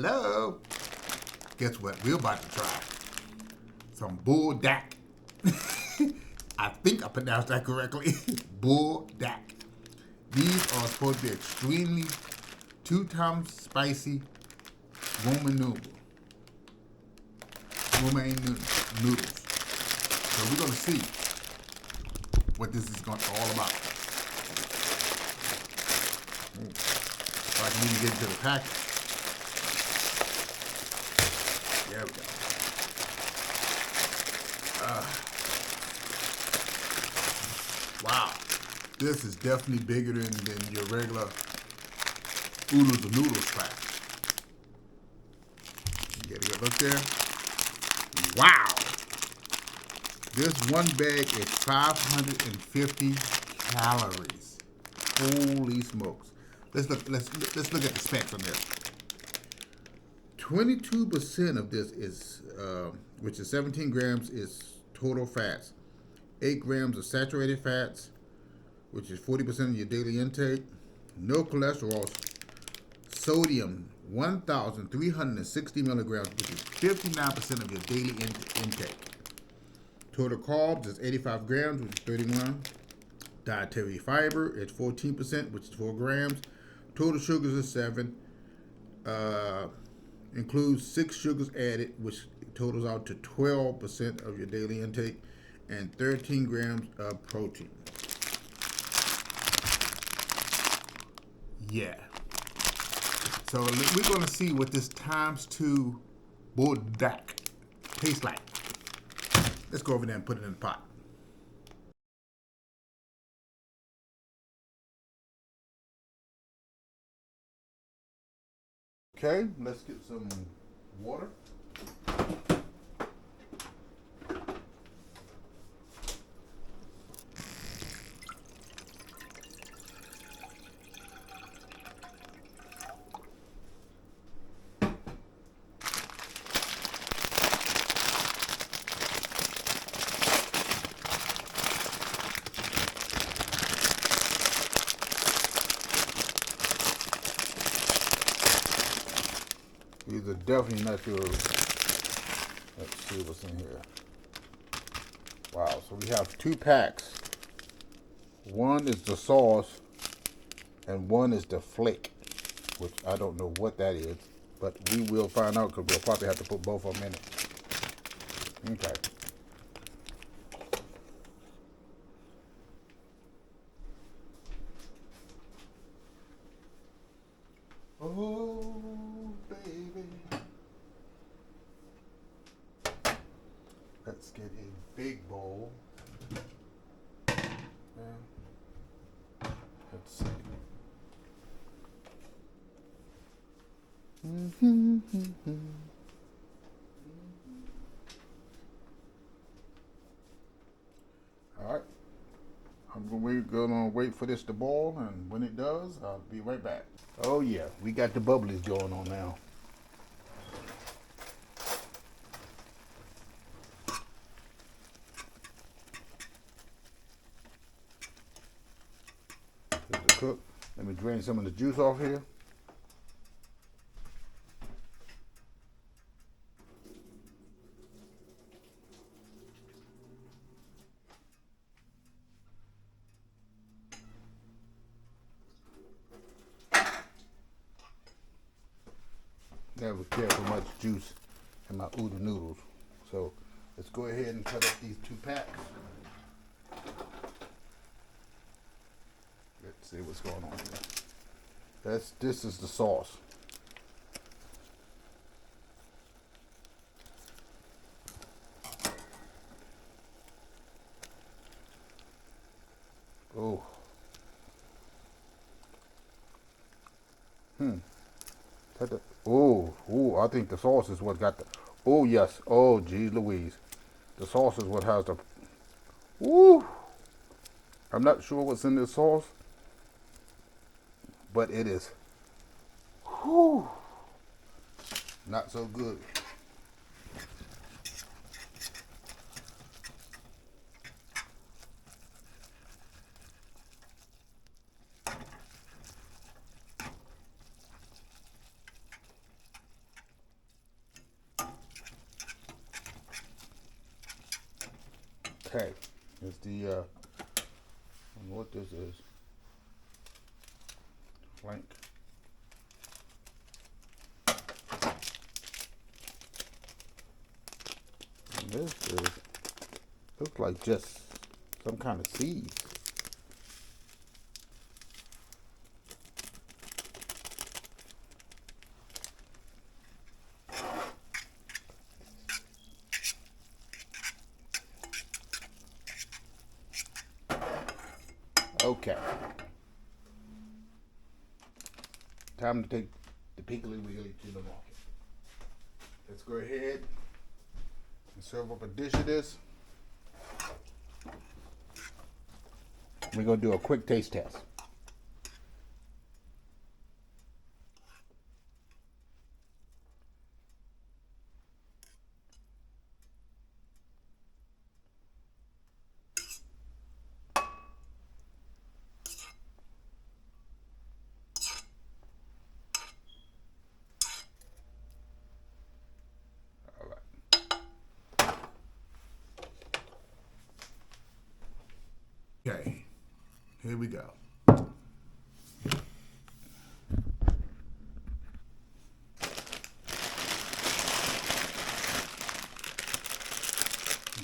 Hello. Guess what? We're about to try some buldak. I think I pronounced that correctly. Buldak. These are supposed to be extremely 2 times spicy Roman noodles. So we're gonna see what this is all about. So I can even get into the package. There we go. Wow. This is definitely bigger than your regular oodles of noodles pack. Get a good look there. Wow. This one bag is 550 calories. Holy smokes. Let's look at the specs on this. 22% of this is, which is 17 grams, is total fats. 8 grams of saturated fats, which is 40% of your daily intake. No cholesterol. Sodium, 1,360 milligrams, which is 59% of your daily intake. Total carbs is 85 grams, which is 31. Dietary fiber is 14%, which is 4 grams. Total sugars is 7. Includes 6 sugars added, which totals out to 12% of your daily intake, and 13 grams of protein. Yeah. So we're going to see what this ×2 buldak tastes like. Let's go over there and put it in the pot. Okay, let's get some water. These are definitely not your, let's see what's in here. Wow, so we have 2 packs. One is the sauce and one is the flake, which I don't know what that is, but we will find out because we'll probably have to put both of them in it. Okay. Oh, baby. Let's get a big bowl. Let's see. All right. We're gonna wait for this to boil, and when it does, I'll be right back. Oh yeah, we got the bubblies going on now. Just to cook. Let me drain some of the juice off here. Never care for much juice in my udon noodles. So let's go ahead and cut up these 2 packs. Let's see what's going on here. This is the sauce. Oh. Oh, I think the sauce is what got the, oh yes, oh geez Louise. The sauce is what has the, woo. I'm not sure what's in this sauce, but it is, whoo, not so good. Okay, it's the I don't know what this is. Flank. And this is looks like just some kind of seeds. Okay. Time to take the Piggly Wiggly to the market. Let's go ahead and serve up a dish of this. We're going to do a quick taste test. Okay, here we go.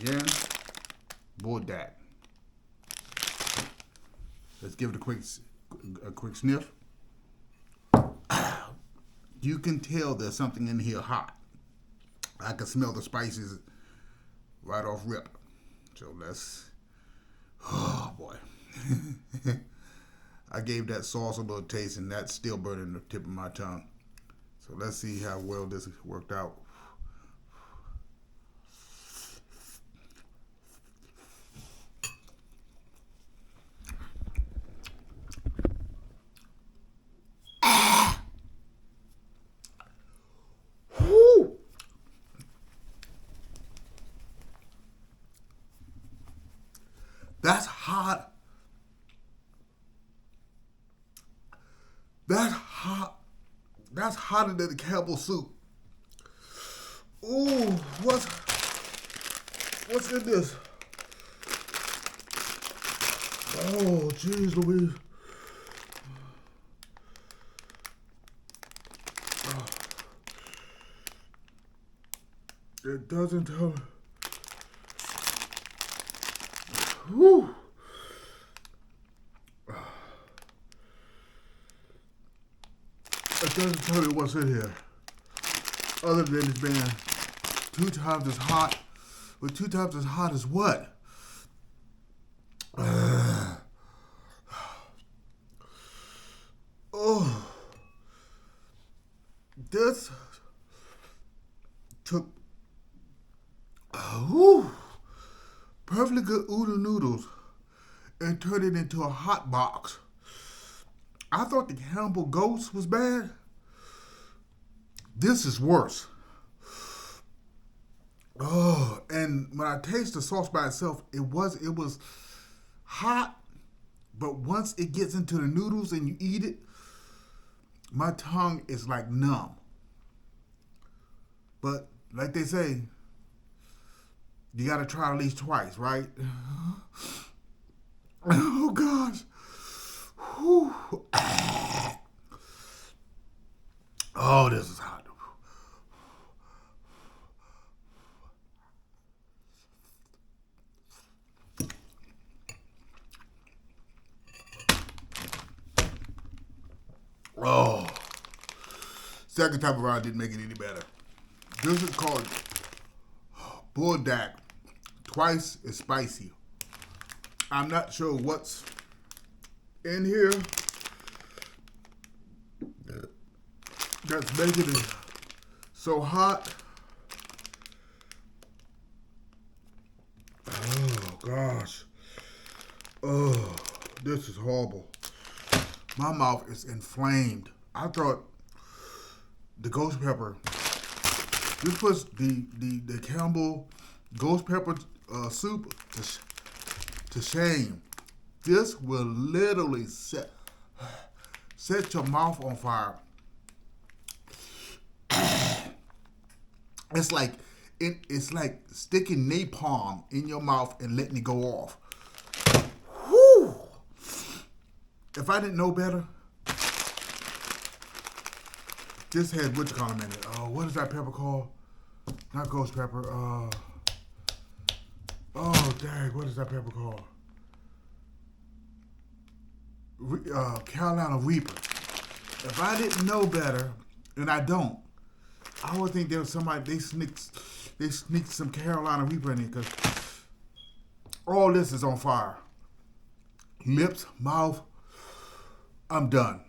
Again, buldak. Let's give it a quick sniff. You can tell there's something in here hot. I can smell the spices right off rip. So let's. Oh boy. I gave that sauce a little taste and that's still burning the tip of my tongue. So let's see how well this worked out. Woo! That's hot. That's hot. That's hotter than the Campbell soup. Ooh, what's in this? Oh, jeez Louise. Oh. It doesn't tell me. Whew. It doesn't tell me what's in here. Other than it's been 2 times as hot. But 2 times as hot as what? Oh. This took perfectly good udon noodles and turned it into a hot box. I thought the Campbell Ghost was bad. This is worse. Oh, and when I taste the sauce by itself, it was hot, but once it gets into the noodles and you eat it, my tongue is like numb. But like they say, you gotta try at least twice, right? Oh gosh. Whew. Oh, this is hot. Oh. Second time around didn't make it any better. This is called buldak. Twice as spicy. I'm not sure what's in here that's making it so hot. Oh gosh. Oh, this is horrible. My mouth is inflamed. I thought the ghost pepper. This was the Campbell ghost pepper soup to shame. This will literally set your mouth on fire. It's like It's like sticking napalm in your mouth and letting it go off. Whew! If I didn't know better, this had what you call them in it. What is that pepper called? Not ghost pepper. Dang, what is that pepper called? Carolina Reaper. If I didn't know better, and I don't, I would think there was somebody they sneaked some Carolina Reaper in here because all this is on fire. Lips, mouth, I'm done.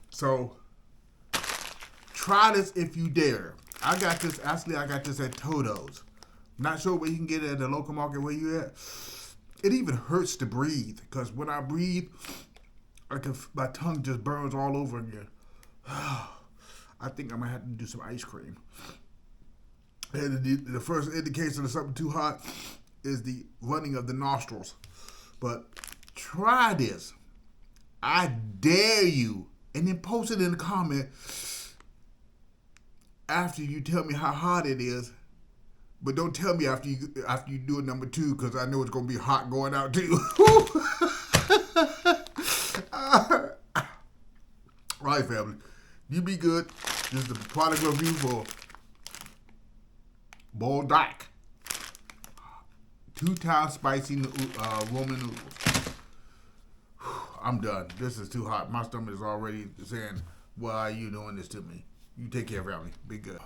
So try this if you dare. I got this at Toto's. Not sure where you can get it at the local market where you at. It even hurts to breathe because when I breathe, my tongue just burns all over again. I think I might have to do some ice cream. And the first indication of something too hot is the running of the nostrils. But try this. I dare you. And then post it in the comment after you tell me how hot it is. But don't tell me after you do it number 2 because I know it's going to be hot going out too. All right, family. You be good. This is the product review for buldak. 2-times spicy Ramen noodles. I'm done. This is too hot. My stomach is already saying, why are you doing this to me? You take care, family. Be good.